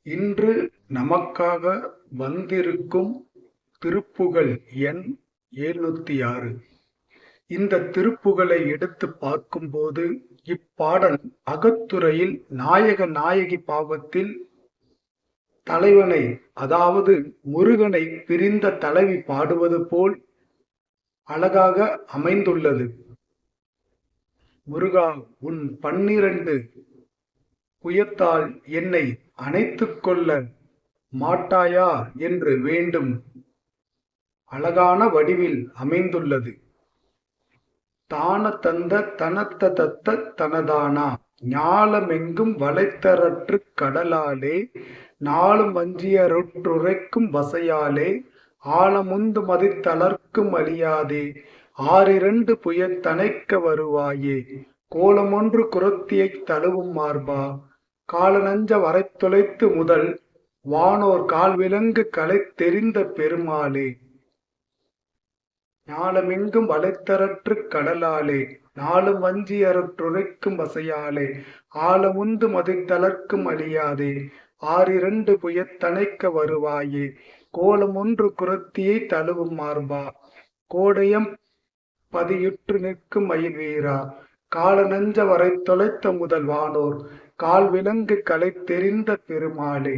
இன்று நமக்காக வந்திருக்கும் திருப்புகழ் எண் 706. இந்த திருப்புகழை எடுத்து பார்க்கும்போது இப்பாடல் அகத்துறையில் நாயக நாயகி பாவத்தில் தலைவனை, அதாவது முருகனை பிரிந்த தலைவி பாடுவது போல் அழகாக அமைந்துள்ளது. முருகா, உன் 12 புயத்தால் என்னை அணைத்துக் கொள்ள மாட்டாயா என்று வேண்டும் அழகான வடிவில் அமைந்துள்ளது. தான தந்த தனத்த தத்த தனதானா ஞாலமெங்கும் வளைத்தரற்று கடலாலே நாளும் வஞ்சியருற்றுரைக்கும் வசையாலே ஆழமுந்து மதித்தளர்க்கும் அழியாதே 6 புயத்தணைக்க வருவாயே கோலமொன்று குரத்தியைத் தழுவும் மார்பா காலநஞ்ச வரைத்துளைத்து முதல் வானோர் கால்விலங்கு களைத்தெறிந்த பெருமாளே ஞாலமெங்கும் வளைத்தரற்று கடலாலே நாளும் வஞ்சியருற்றுரைக்கும் வசையாலே ஆழமுந்து மதித்தளர்க்கும் அழியாதே 6 புயத்தணைக்க வருவாயே கோலமொன்று குரத்தியை தழுவும் மார்பா கோடயம் பதியுற்று நிற்கும் மயில் வீரா கால நஞ்ச வரை தொலைத்த முதல் வானோர் கால் விலங்கு களை தெரிந்த பெருமாளே.